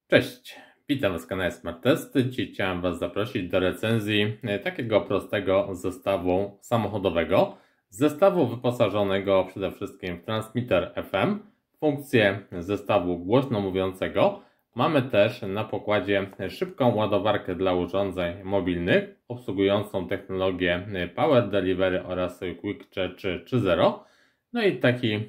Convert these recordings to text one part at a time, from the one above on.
Cześć, witam Was w kanale Smart Testy. Dzisiaj chciałem Was zaprosić do recenzji takiego prostego zestawu samochodowego. Zestawu wyposażonego przede wszystkim w transmitter FM, funkcję zestawu głośno mówiącego. Mamy też na pokładzie szybką ładowarkę dla urządzeń mobilnych, obsługującą technologię Power Delivery oraz Quick Charge 3.0. No i taki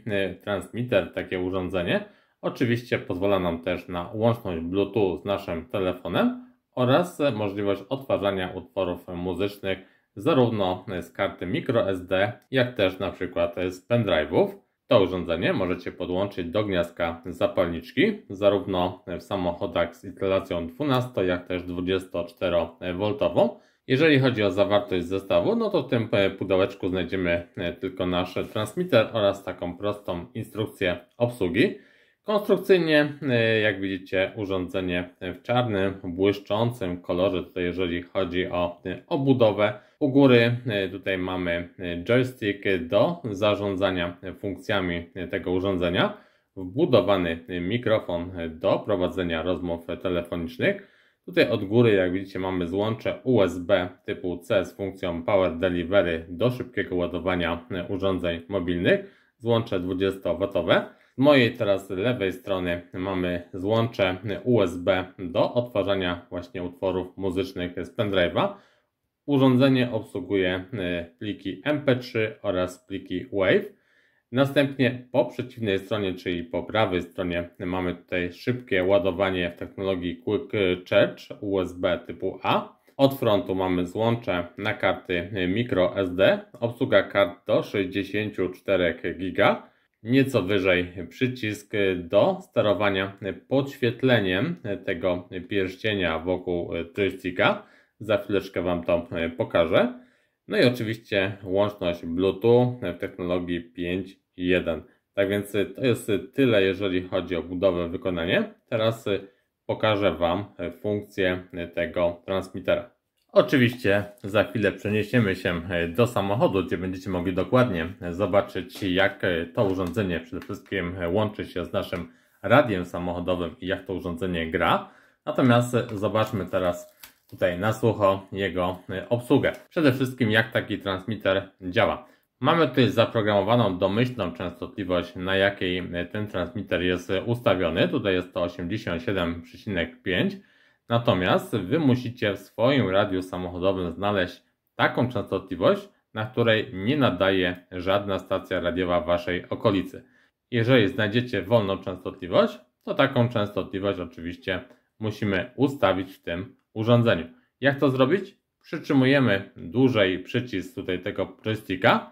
transmitter, takie urządzenie oczywiście pozwala nam też na łączność Bluetooth z naszym telefonem oraz możliwość odtwarzania utworów muzycznych zarówno z karty microSD, jak też na przykład z pendrive'ów. To urządzenie możecie podłączyć do gniazdka zapalniczki, zarówno w samochodach z instalacją 12, jak też 24V. Jeżeli chodzi o zawartość zestawu, no to w tym pudełeczku znajdziemy tylko nasz transmitter oraz taką prostą instrukcję obsługi. Konstrukcyjnie, jak widzicie, urządzenie w czarnym, błyszczącym kolorze, tutaj jeżeli chodzi o obudowę. U góry tutaj mamy joystick do zarządzania funkcjami tego urządzenia, wbudowany mikrofon do prowadzenia rozmów telefonicznych. Tutaj od góry, jak widzicie, mamy złącze USB typu C z funkcją Power Delivery do szybkiego ładowania urządzeń mobilnych, złącze 20W. Z mojej teraz lewej strony mamy złącze USB do odtwarzania właśnie utworów muzycznych z pendrive'a. Urządzenie obsługuje pliki MP3 oraz pliki WAV. Następnie po przeciwnej stronie, czyli po prawej stronie, mamy tutaj szybkie ładowanie w technologii Quick Charge USB typu A. Od frontu mamy złącze na karty microSD, obsługa kart do 64 GB. Nieco wyżej przycisk do sterowania podświetleniem tego pierścienia wokół joysticka. Za chwileczkę Wam to pokażę. No i oczywiście łączność Bluetooth w technologii 5.1. Tak więc to jest tyle, jeżeli chodzi o budowę, wykonanie. Teraz pokażę Wam funkcję tego transmitera. Oczywiście za chwilę przeniesiemy się do samochodu, gdzie będziecie mogli dokładnie zobaczyć, jak to urządzenie przede wszystkim łączy się z naszym radiem samochodowym i jak to urządzenie gra. Natomiast zobaczmy teraz tutaj na sucho jego obsługę. Przede wszystkim jak taki transmitter działa. Mamy tutaj zaprogramowaną domyślną częstotliwość, na jakiej ten transmitter jest ustawiony. Tutaj jest to 87,5. Natomiast Wy musicie w swoim radiu samochodowym znaleźć taką częstotliwość, na której nie nadaje żadna stacja radiowa w Waszej okolicy. Jeżeli znajdziecie wolną częstotliwość, to taką częstotliwość oczywiście musimy ustawić w tym urządzeniu. Jak to zrobić? Przytrzymujemy dłużej przycisk tutaj tego joysticka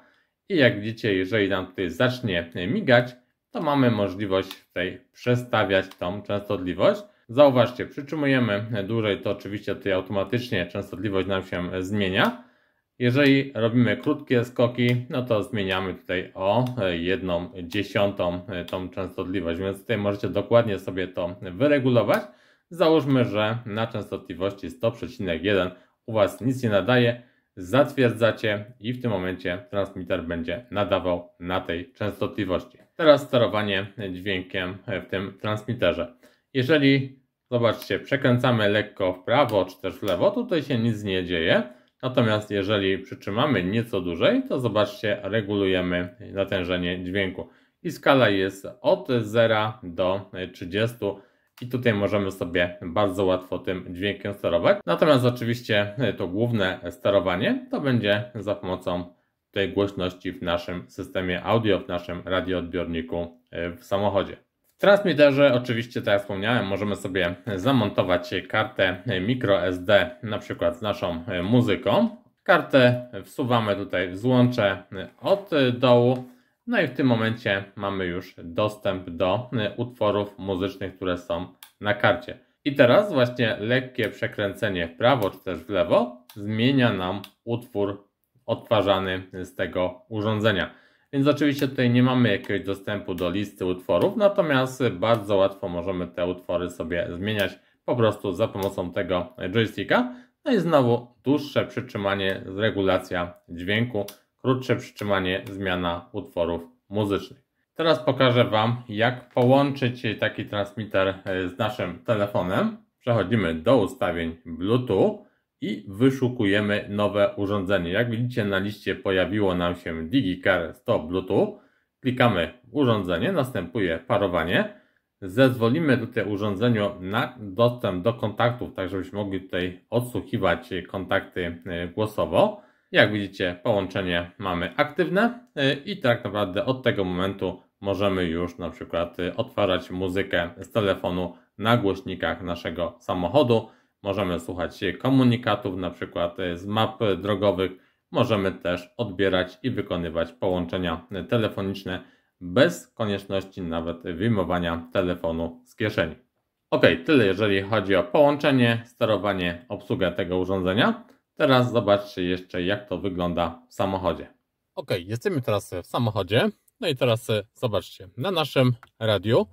i jak widzicie, jeżeli nam tutaj zacznie migać, to mamy możliwość tutaj przestawiać tą częstotliwość. Zauważcie, przytrzymujemy dłużej, to oczywiście tutaj automatycznie częstotliwość nam się zmienia. Jeżeli robimy krótkie skoki, no to zmieniamy tutaj o 1/10 tą częstotliwość, więc tutaj możecie dokładnie sobie to wyregulować. Załóżmy, że na częstotliwości 100,1 u Was nic nie nadaje, zatwierdzacie i w tym momencie transmitter będzie nadawał na tej częstotliwości. Teraz sterowanie dźwiękiem w tym transmitterze. Jeżeli, zobaczcie, przekręcamy lekko w prawo czy też w lewo, tutaj się nic nie dzieje. Natomiast jeżeli przytrzymamy nieco dłużej, to zobaczcie, regulujemy natężenie dźwięku. I skala jest od 0 do 30 i tutaj możemy sobie bardzo łatwo tym dźwiękiem sterować. Natomiast oczywiście to główne sterowanie to będzie za pomocą tej głośności w naszym systemie audio, w naszym radioodbiorniku w samochodzie. W transmitterze oczywiście, tak jak wspomniałem, możemy sobie zamontować kartę microSD, na przykład z naszą muzyką. Kartę wsuwamy tutaj w złącze od dołu, no i w tym momencie mamy już dostęp do utworów muzycznych, które są na karcie. I teraz właśnie lekkie przekręcenie w prawo czy też w lewo zmienia nam utwór odtwarzany z tego urządzenia. Więc oczywiście tutaj nie mamy jakiegoś dostępu do listy utworów, natomiast bardzo łatwo możemy te utwory sobie zmieniać po prostu za pomocą tego joysticka. No i znowu dłuższe przytrzymanie, regulacja dźwięku, krótsze przytrzymanie, zmiana utworów muzycznych. Teraz pokażę Wam, jak połączyć taki transmitter z naszym telefonem. Przechodzimy do ustawień Bluetooth i wyszukujemy nowe urządzenie. Jak widzicie, na liście pojawiło nam się DigiCar 100 Bluetooth. Klikamy w urządzenie, następuje parowanie. Zezwolimy tutaj urządzeniu na dostęp do kontaktów, tak żebyśmy mogli tutaj odsłuchiwać kontakty głosowo. Jak widzicie, połączenie mamy aktywne i tak naprawdę od tego momentu możemy już na przykład odtwarzać muzykę z telefonu na głośnikach naszego samochodu. Możemy słuchać komunikatów, na przykład z map drogowych. Możemy też odbierać i wykonywać połączenia telefoniczne bez konieczności nawet wyjmowania telefonu z kieszeni. Ok, tyle jeżeli chodzi o połączenie, sterowanie, obsługę tego urządzenia. Teraz zobaczcie jeszcze, jak to wygląda w samochodzie. Ok, jesteśmy teraz w samochodzie. No i teraz zobaczcie, na naszym radiu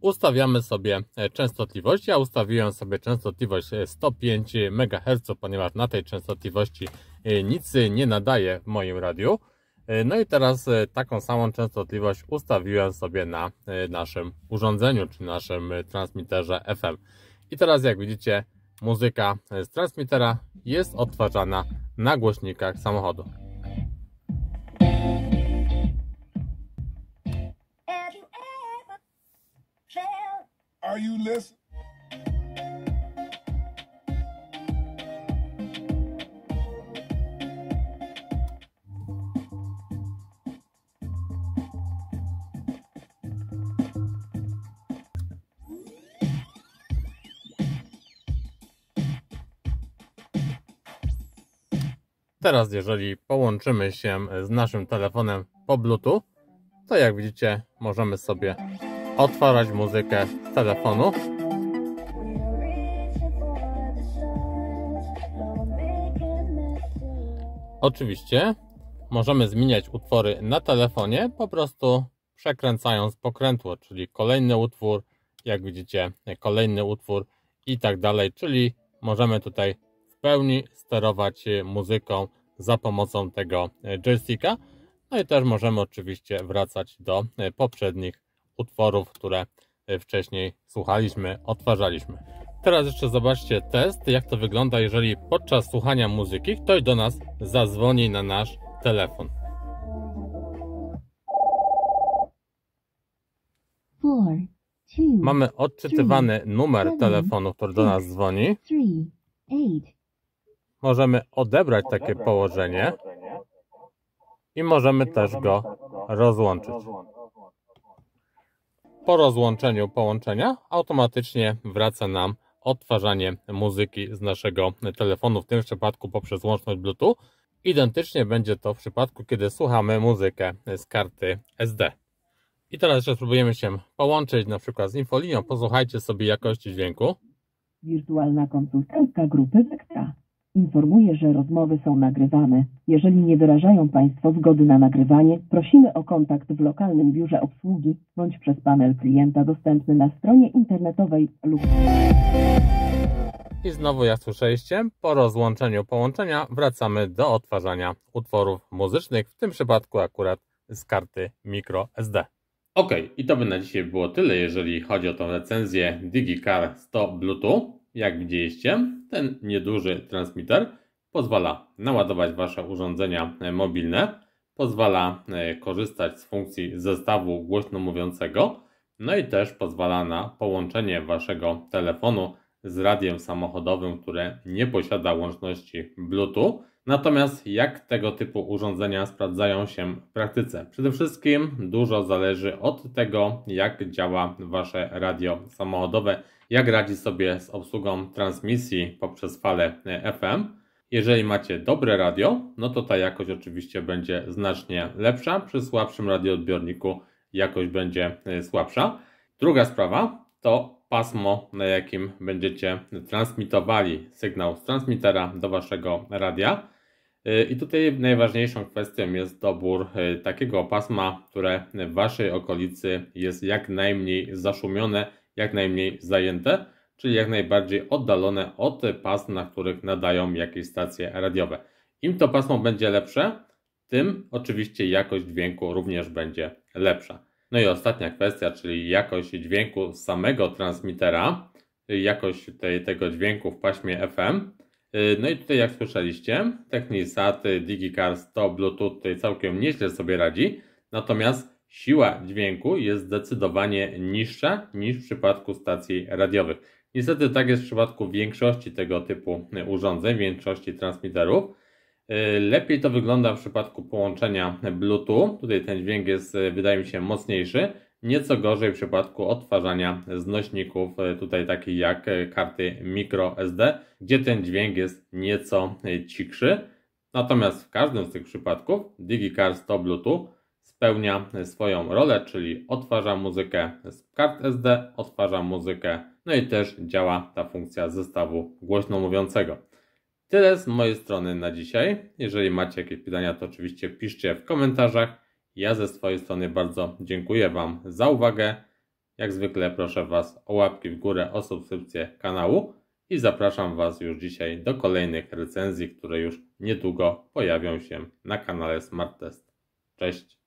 ustawiamy sobie częstotliwość. Ja ustawiłem sobie częstotliwość 105 MHz, ponieważ na tej częstotliwości nic nie nadaje w moim radiu. No i teraz taką samą częstotliwość ustawiłem sobie na naszym urządzeniu, czy naszym transmitterze FM. I teraz jak widzicie, muzyka z transmittera jest odtwarzana na głośnikach samochodu. Are you listening? Teraz jeżeli połączymy się z naszym telefonem po Bluetooth, to jak widzicie możemy sobie odtwarzać muzykę z telefonu. Oczywiście możemy zmieniać utwory na telefonie, po prostu przekręcając pokrętło, czyli kolejny utwór, jak widzicie kolejny utwór i tak dalej, czyli możemy tutaj w pełni sterować muzyką za pomocą tego joysticka. No i też możemy oczywiście wracać do poprzednich utworów, które wcześniej słuchaliśmy, odtwarzaliśmy. Teraz jeszcze zobaczcie test, jak to wygląda, jeżeli podczas słuchania muzyki ktoś do nas zadzwoni na nasz telefon. 4, 2, Mamy odczytywany numer telefonu, który do nas dzwoni. 3, 8. Możemy odebrać takie położenie i możemy też go rozłączyć. Po rozłączeniu połączenia automatycznie wraca nam odtwarzanie muzyki z naszego telefonu, w tym przypadku poprzez łączność Bluetooth. Identycznie będzie to w przypadku, kiedy słuchamy muzykę z karty SD. I teraz jeszcze spróbujemy się połączyć na przykład z infolinią. Posłuchajcie sobie jakości dźwięku. Wirtualna konsultantka grupy Wektra informuje, że rozmowy są nagrywane. Jeżeli nie wyrażają Państwo zgody na nagrywanie, prosimy o kontakt w lokalnym biurze obsługi bądź przez panel klienta dostępny na stronie internetowej lub... I znowu, jak słyszeliście, po rozłączeniu połączenia wracamy do odtwarzania utworów muzycznych, w tym przypadku akurat z karty microSD. Ok, i to by na dzisiaj było tyle, jeżeli chodzi o tą recenzję DigiCar 100 Bluetooth. Jak widzieliście, ten nieduży transmitter pozwala naładować Wasze urządzenia mobilne, pozwala korzystać z funkcji zestawu głośno mówiącego, no i też pozwala na połączenie Waszego telefonu z radiem samochodowym, które nie posiada łączności Bluetooth. Natomiast jak tego typu urządzenia sprawdzają się w praktyce? Przede wszystkim dużo zależy od tego, jak działa Wasze radio samochodowe, jak radzi sobie z obsługą transmisji poprzez fale FM. Jeżeli macie dobre radio, no to ta jakość oczywiście będzie znacznie lepsza. Przy słabszym radioodbiorniku jakość będzie słabsza. Druga sprawa to pasmo, na jakim będziecie transmitowali sygnał z transmitera do Waszego radia. I tutaj najważniejszą kwestią jest dobór takiego pasma, które w Waszej okolicy jest jak najmniej zaszumione, jak najmniej zajęte, czyli jak najbardziej oddalone od pasm, na których nadają jakieś stacje radiowe. Im to pasmo będzie lepsze, tym oczywiście jakość dźwięku również będzie lepsza. No i ostatnia kwestia, czyli jakość dźwięku z samego transmitera, jakość tego dźwięku w paśmie FM. No i tutaj jak słyszeliście, Technisat DigiCars to Bluetooth tutaj całkiem nieźle sobie radzi, natomiast siła dźwięku jest zdecydowanie niższa niż w przypadku stacji radiowych. Niestety tak jest w przypadku większości tego typu urządzeń, większości transmitterów. Lepiej to wygląda w przypadku połączenia Bluetooth. Tutaj ten dźwięk jest, wydaje mi się, mocniejszy. Nieco gorzej w przypadku odtwarzania z nośników, tutaj takich jak karty microSD, gdzie ten dźwięk jest nieco cichszy. Natomiast w każdym z tych przypadków DigiCars to Bluetooth spełnia swoją rolę, czyli odtwarza muzykę z kart SD, odtwarza muzykę, no i też działa ta funkcja zestawu głośno mówiącego. Tyle z mojej strony na dzisiaj. Jeżeli macie jakieś pytania, to oczywiście piszcie w komentarzach. Ja ze swojej strony bardzo dziękuję Wam za uwagę. Jak zwykle proszę Was o łapki w górę, o subskrypcję kanału i zapraszam Was już dzisiaj do kolejnych recenzji, które już niedługo pojawią się na kanale Smart Test. Cześć!